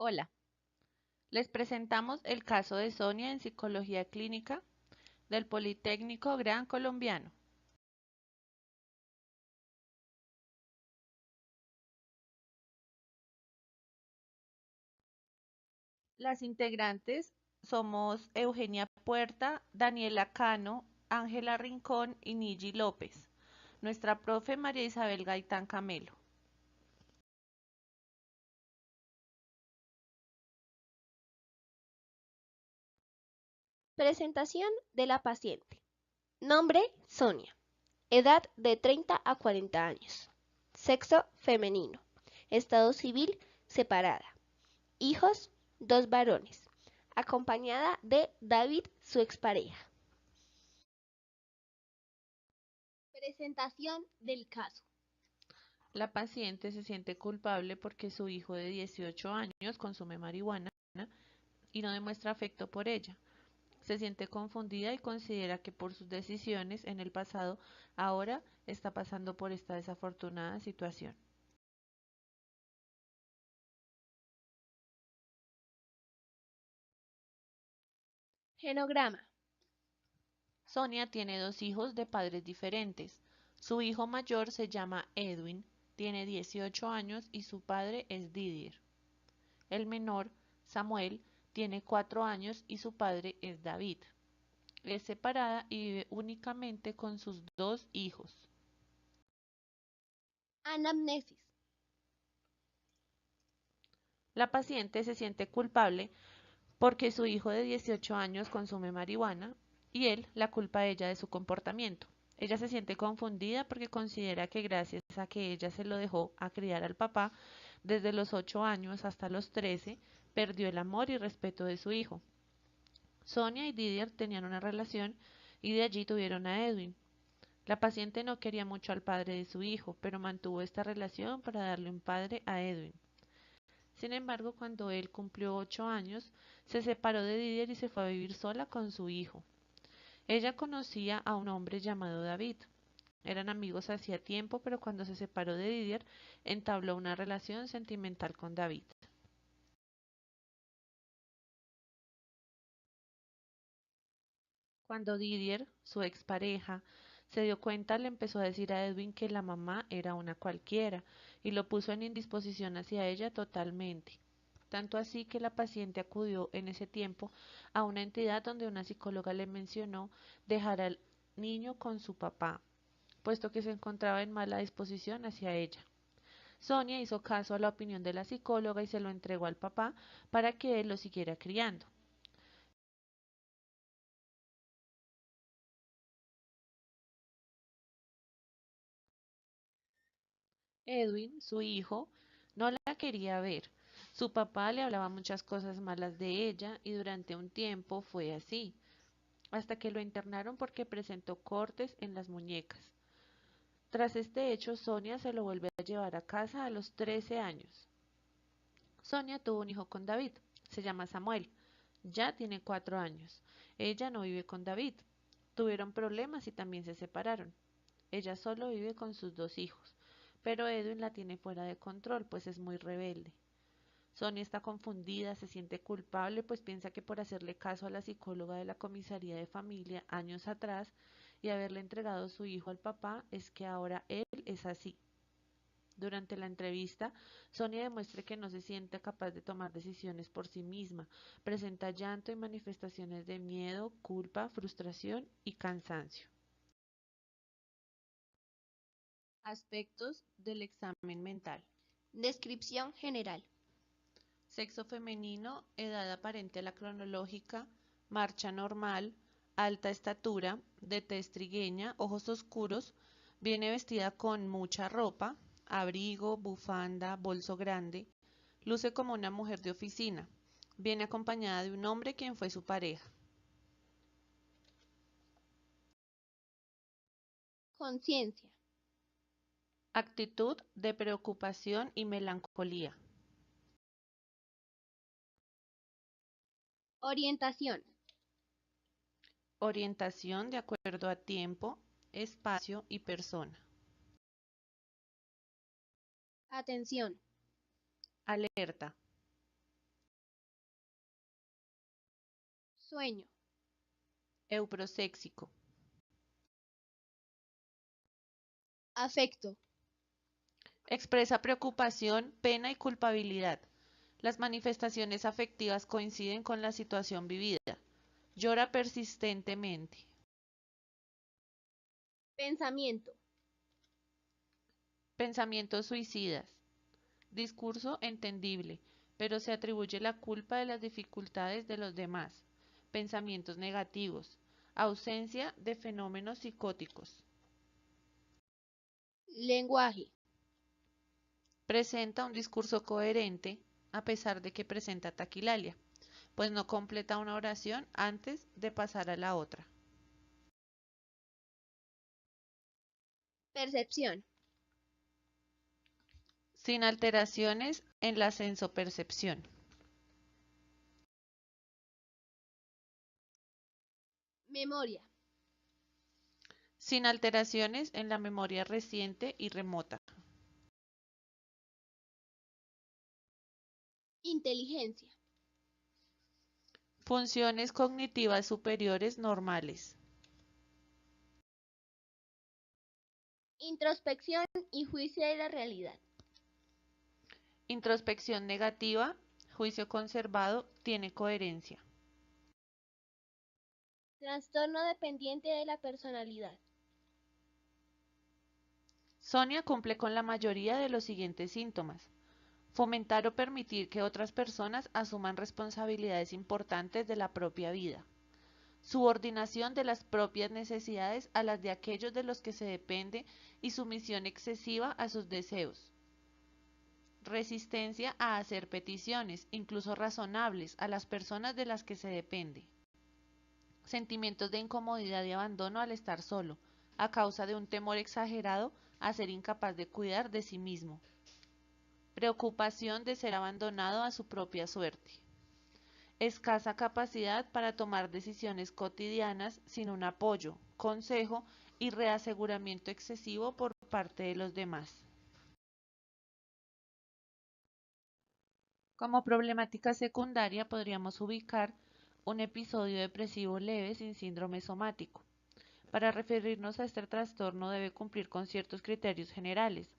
Hola, les presentamos el caso de Sonia en Psicología Clínica del Politécnico Gran Colombiano. Las integrantes somos Eugenia Puerta, Daniela Cano, Ángela Rincón y Nigi López. Nuestra profe María Isabel Gaitán Camelo. Presentación de la paciente. Nombre, Sonia. Edad de 30 a 40 años. Sexo, femenino. Estado civil, separada. Hijos, 2 varones. Acompañada de David, su expareja. Presentación del caso. La paciente se siente culpable porque su hijo de 18 años consume marihuana y no demuestra afecto por ella. Se siente confundida y considera que por sus decisiones en el pasado, ahora está pasando por esta desafortunada situación. Genograma. Sonia tiene dos hijos de padres diferentes. Su hijo mayor se llama Edwin, tiene 18 años y su padre es Didier. El menor, Samuel, tiene 4 años y su padre es David. Es separada y vive únicamente con sus dos hijos. Anamnesis. La paciente se siente culpable porque su hijo de 18 años consume marihuana y él la culpa a ella de su comportamiento. Ella se siente confundida porque considera que gracias a que ella se lo dejó a criar al papá desde los 8 años hasta los 13, perdió el amor y respeto de su hijo. Sonia y Didier tenían una relación y de allí tuvieron a Edwin. La paciente no quería mucho al padre de su hijo, pero mantuvo esta relación para darle un padre a Edwin. Sin embargo, cuando él cumplió 8 años, se separó de Didier y se fue a vivir sola con su hijo. Ella conocía a un hombre llamado David. Eran amigos hacía tiempo, pero cuando se separó de Didier, entabló una relación sentimental con David. Cuando Didier, su expareja, se dio cuenta, le empezó a decir a Edwin que la mamá era una cualquiera y lo puso en indisposición hacia ella totalmente. Tanto así que la paciente acudió en ese tiempo a una entidad donde una psicóloga le mencionó dejar al niño con su papá, puesto que se encontraba en mala disposición hacia ella. Sonia hizo caso a la opinión de la psicóloga y se lo entregó al papá para que él lo siguiera criando. Edwin, su hijo, no la quería ver. Su papá le hablaba muchas cosas malas de ella y durante un tiempo fue así, hasta que lo internaron porque presentó cortes en las muñecas. Tras este hecho, Sonia se lo vuelve a llevar a casa a los 13 años. Sonia tuvo un hijo con David, se llama Samuel, ya tiene 4 años. Ella no vive con David. Tuvieron problemas y también se separaron. Ella solo vive con sus dos hijos, pero Edwin la tiene fuera de control, pues es muy rebelde. Sonia está confundida, se siente culpable, pues piensa que por hacerle caso a la psicóloga de la comisaría de familia años atrás y haberle entregado su hijo al papá, es que ahora él es así. Durante la entrevista, Sonia demuestra que no se siente capaz de tomar decisiones por sí misma, presenta llanto y manifestaciones de miedo, culpa, frustración y cansancio. Aspectos del examen mental. Descripción general. Sexo femenino, edad aparente a la cronológica, marcha normal, alta estatura, de tez trigueña, ojos oscuros, viene vestida con mucha ropa, abrigo, bufanda, bolso grande, luce como una mujer de oficina, viene acompañada de un hombre quien fue su pareja. Conciencia. Actitud de preocupación y melancolía. Orientación. Orientación de acuerdo a tiempo, espacio y persona. Atención. Alerta. sueño, euproséxico, afecto, expresa preocupación, pena y culpabilidad. Las manifestaciones afectivas coinciden con la situación vivida. Llora persistentemente. pensamiento, Pensamientos suicidas. Discurso entendible, pero se atribuye la culpa de las dificultades de los demás. Pensamientos negativos. Ausencia de fenómenos psicóticos. lenguaje, Presenta un discurso coherente a pesar de que presenta taquilalia, pues no completa una oración antes de pasar a la otra. percepción, Sin alteraciones en la sensopercepción. memoria, Sin alteraciones en la memoria reciente y remota. inteligencia, Funciones cognitivas superiores normales. introspección y juicio de la realidad, Introspección negativa, juicio conservado, tiene coherencia. trastorno dependiente de la personalidad, Sonia cumple con la mayoría de los siguientes síntomas. Fomentar o permitir que otras personas asuman responsabilidades importantes de la propia vida. Subordinación de las propias necesidades a las de aquellos de los que se depende y sumisión excesiva a sus deseos. Resistencia a hacer peticiones, incluso razonables, a las personas de las que se depende. Sentimientos de incomodidad y abandono al estar solo, a causa de un temor exagerado a ser incapaz de cuidar de sí mismo. Preocupación de ser abandonado a su propia suerte. Escasa capacidad para tomar decisiones cotidianas sin un apoyo, consejo y reaseguramiento excesivo por parte de los demás. Como problemática secundaria podríamos ubicar un episodio depresivo leve sin síndrome somático. Para referirnos a este trastorno debe cumplir con ciertos criterios generales,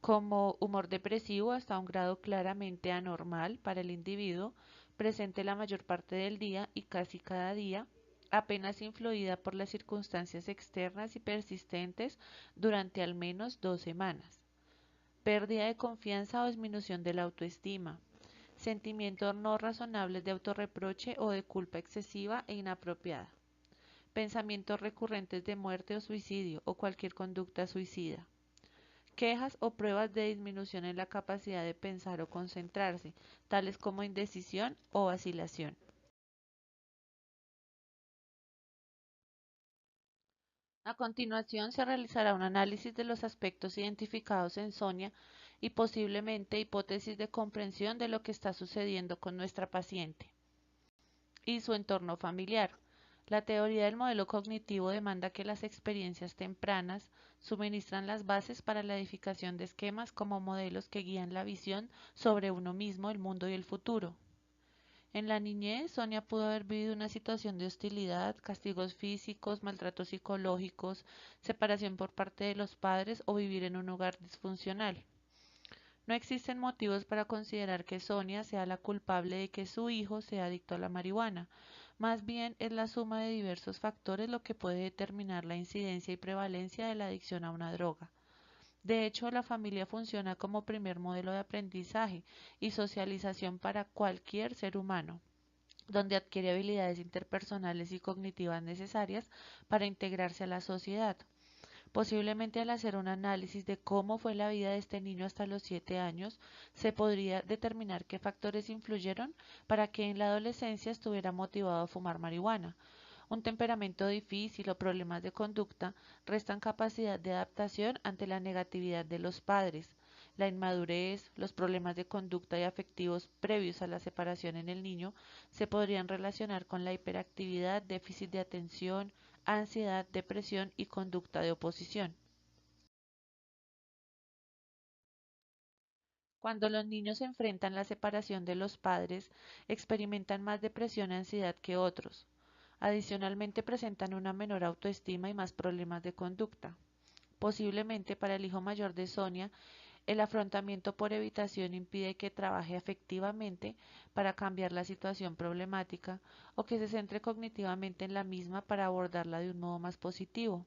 como humor depresivo hasta un grado claramente anormal para el individuo, presente la mayor parte del día y casi cada día, apenas influida por las circunstancias externas y persistentes durante al menos 2 semanas. Pérdida de confianza o disminución de la autoestima. Sentimientos no razonables de autorreproche o de culpa excesiva e inapropiada. Pensamientos recurrentes de muerte o suicidio o cualquier conducta suicida. Quejas o pruebas de disminución en la capacidad de pensar o concentrarse, tales como indecisión o vacilación. A continuación se realizará un análisis de los aspectos identificados en Sonia y posiblemente hipótesis de comprensión de lo que está sucediendo con nuestra paciente y su entorno familiar. La teoría del modelo cognitivo demanda que las experiencias tempranas suministran las bases para la edificación de esquemas como modelos que guían la visión sobre uno mismo, el mundo y el futuro. En la niñez, Sonia pudo haber vivido una situación de hostilidad, castigos físicos, maltratos psicológicos, separación por parte de los padres o vivir en un hogar disfuncional. No existen motivos para considerar que Sonia sea la culpable de que su hijo sea adicto a la marihuana. Más bien es la suma de diversos factores lo que puede determinar la incidencia y prevalencia de la adicción a una droga. De hecho, la familia funciona como primer modelo de aprendizaje y socialización para cualquier ser humano, donde adquiere habilidades interpersonales y cognitivas necesarias para integrarse a la sociedad. Posiblemente al hacer un análisis de cómo fue la vida de este niño hasta los 7 años, se podría determinar qué factores influyeron para que en la adolescencia estuviera motivado a fumar marihuana. Un temperamento difícil o problemas de conducta restan capacidad de adaptación ante la negatividad de los padres. La inmadurez, los problemas de conducta y afectivos previos a la separación en el niño se podrían relacionar con la hiperactividad, déficit de atención, ansiedad, depresión y conducta de oposición. Cuando los niños enfrentan la separación de los padres, experimentan más depresión y ansiedad que otros. Adicionalmente presentan una menor autoestima y más problemas de conducta. Posiblemente para el hijo mayor de Sonia, el afrontamiento por evitación impide que trabaje efectivamente para cambiar la situación problemática o que se centre cognitivamente en la misma para abordarla de un modo más positivo.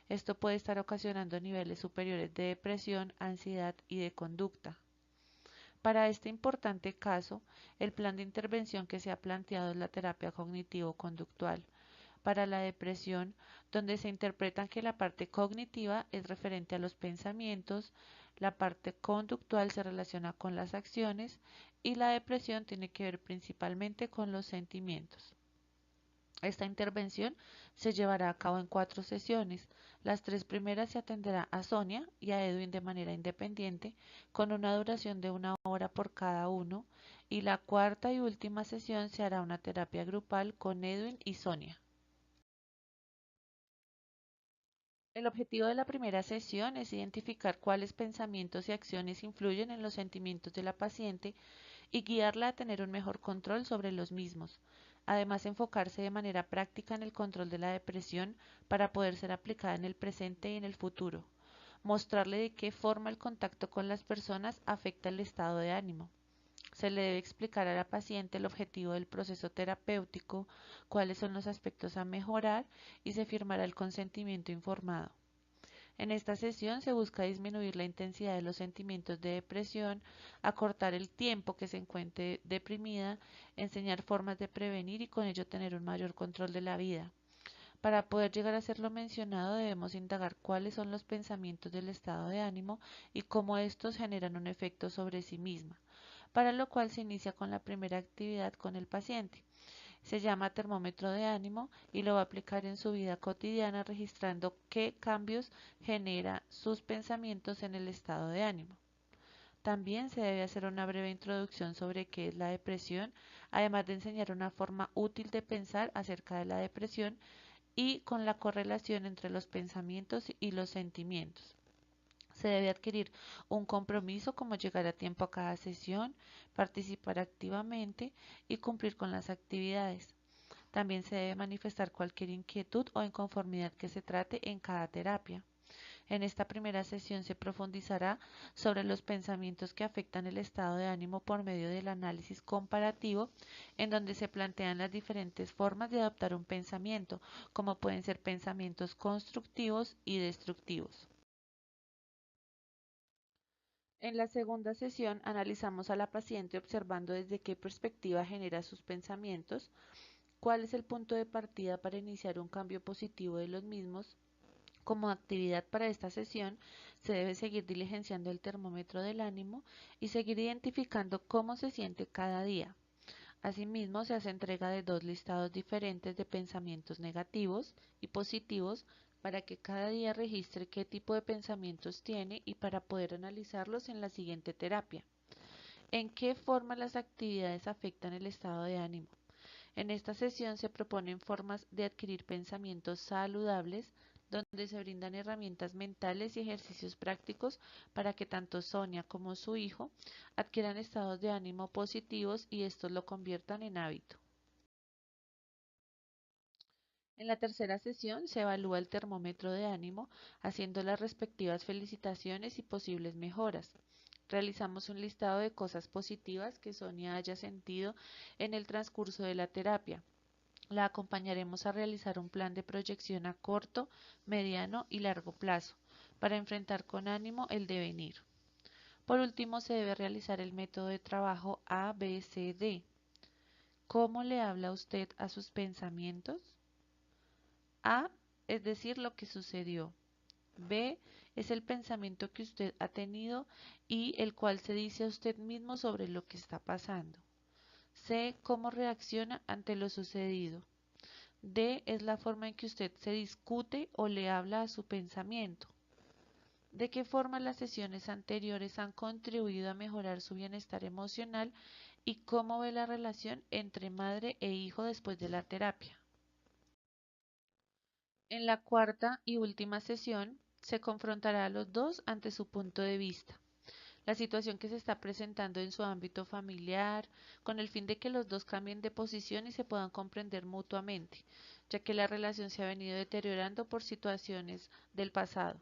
Esto puede estar ocasionando niveles superiores de depresión, ansiedad y de conducta. Para este importante caso, el plan de intervención que se ha planteado es la terapia cognitivo-conductual. Para la depresión, donde se interpreta que la parte cognitiva es referente a los pensamientos, la parte conductual se relaciona con las acciones y la depresión tiene que ver principalmente con los sentimientos. Esta intervención se llevará a cabo en 4 sesiones. Las 3 primeras se atenderá a Sonia y a Edwin de manera independiente, con una duración de 1 hora por cada uno, y la cuarta y última sesión se hará una terapia grupal con Edwin y Sonia. El objetivo de la primera sesión es identificar cuáles pensamientos y acciones influyen en los sentimientos de la paciente y guiarla a tener un mejor control sobre los mismos. Además, enfocarse de manera práctica en el control de la depresión para poder ser aplicada en el presente y en el futuro. Mostrarle de qué forma el contacto con las personas afecta el estado de ánimo. Se le debe explicar a la paciente el objetivo del proceso terapéutico, cuáles son los aspectos a mejorar y se firmará el consentimiento informado. En esta sesión se busca disminuir la intensidad de los sentimientos de depresión, acortar el tiempo que se encuentre deprimida, enseñar formas de prevenir y con ello tener un mayor control de la vida. Para poder llegar a ser lo mencionado debemos indagar cuáles son los pensamientos del estado de ánimo y cómo estos generan un efecto sobre sí misma, para lo cual se inicia con la primera actividad con el paciente. Se llama termómetro de ánimo y lo va a aplicar en su vida cotidiana registrando qué cambios genera sus pensamientos en el estado de ánimo. También se debe hacer una breve introducción sobre qué es la depresión, además de enseñar una forma útil de pensar acerca de la depresión y con la correlación entre los pensamientos y los sentimientos. Se debe adquirir un compromiso como llegar a tiempo a cada sesión, participar activamente y cumplir con las actividades. También se debe manifestar cualquier inquietud o inconformidad que se trate en cada terapia. En esta primera sesión se profundizará sobre los pensamientos que afectan el estado de ánimo por medio del análisis comparativo, en donde se plantean las diferentes formas de adoptar un pensamiento, como pueden ser pensamientos constructivos y destructivos. En la segunda sesión analizamos a la paciente observando desde qué perspectiva genera sus pensamientos, cuál es el punto de partida para iniciar un cambio positivo de los mismos. Como actividad para esta sesión, se debe seguir diligenciando el termómetro del ánimo y seguir identificando cómo se siente cada día. Asimismo, se hace entrega de 2 listados diferentes de pensamientos negativos y positivos para que cada día registre qué tipo de pensamientos tiene y para poder analizarlos en la siguiente terapia. ¿En qué forma las actividades afectan el estado de ánimo? En esta sesión se proponen formas de adquirir pensamientos saludables, donde se brindan herramientas mentales y ejercicios prácticos para que tanto Sonia como su hijo adquieran estados de ánimo positivos y estos lo conviertan en hábito. En la tercera sesión se evalúa el termómetro de ánimo, haciendo las respectivas felicitaciones y posibles mejoras. Realizamos un listado de cosas positivas que Sonia haya sentido en el transcurso de la terapia. La acompañaremos a realizar un plan de proyección a corto, mediano y largo plazo para enfrentar con ánimo el devenir. Por último, se debe realizar el método de trabajo ABCD. ¿Cómo le habla usted a sus pensamientos? A es decir lo que sucedió. B es el pensamiento que usted ha tenido y el cual se dice a usted mismo sobre lo que está pasando. C, cómo reacciona ante lo sucedido. D es la forma en que usted se discute o le habla a su pensamiento. ¿De qué forma las sesiones anteriores han contribuido a mejorar su bienestar emocional y cómo ve la relación entre madre e hijo después de la terapia? En la cuarta y última sesión se confrontará a los dos ante su punto de vista. la situación que se está presentando en su ámbito familiar, con el fin de que los dos cambien de posición y se puedan comprender mutuamente, ya que la relación se ha venido deteriorando por situaciones del pasado.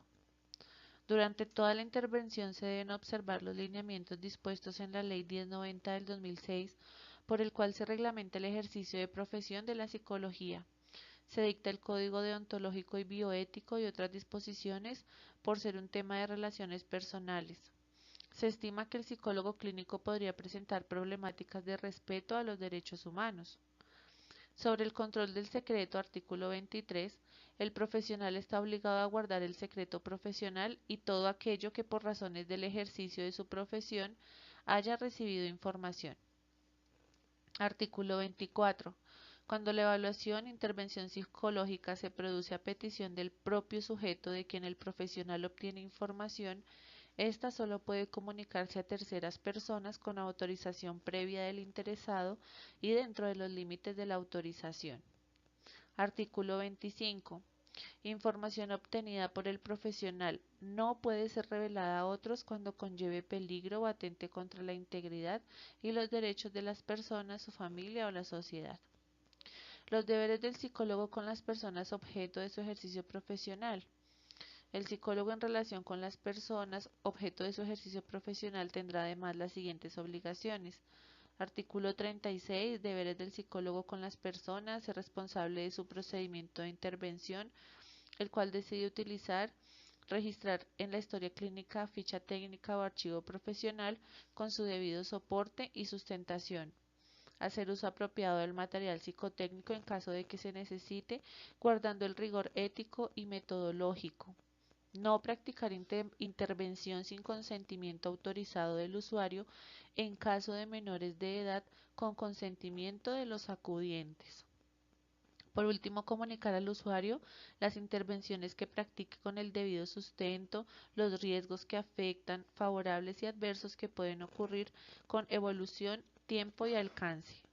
Durante toda la intervención se deben observar los lineamientos dispuestos en la Ley 1090 del 2006, por el cual se reglamenta el ejercicio de profesión de la psicología. Se dicta el Código Deontológico y Bioético y otras disposiciones por ser un tema de relaciones personales. Se estima que el psicólogo clínico podría presentar problemáticas de respeto a los derechos humanos. Sobre el control del secreto, artículo 23, el profesional está obligado a guardar el secreto profesional y todo aquello que por razones del ejercicio de su profesión haya recibido información. Artículo 24. Cuando la evaluación intervención psicológica se produce a petición del propio sujeto de quien el profesional obtiene información, esta solo puede comunicarse a terceras personas con autorización previa del interesado y dentro de los límites de la autorización. Artículo 25. Información obtenida por el profesional no puede ser revelada a otros cuando conlleve peligro o atente contra la integridad y los derechos de las personas, su familia o la sociedad. Los deberes del psicólogo con las personas objeto de su ejercicio profesional. El psicólogo en relación con las personas objeto de su ejercicio profesional tendrá además las siguientes obligaciones. Artículo 36. Deberes del psicólogo con las personas. Es responsable de su procedimiento de intervención, el cual decide utilizar, registrar en la historia clínica, ficha técnica o archivo profesional con su debido soporte y sustentación. Hacer uso apropiado del material psicotécnico en caso de que se necesite, guardando el rigor ético y metodológico. No practicar intervención sin consentimiento autorizado del usuario en caso de menores de edad con consentimiento de los acudientes. Por último, comunicar al usuario las intervenciones que practique con el debido sustento, los riesgos que afectan, favorables y adversos que pueden ocurrir con evolución, tiempo y alcance.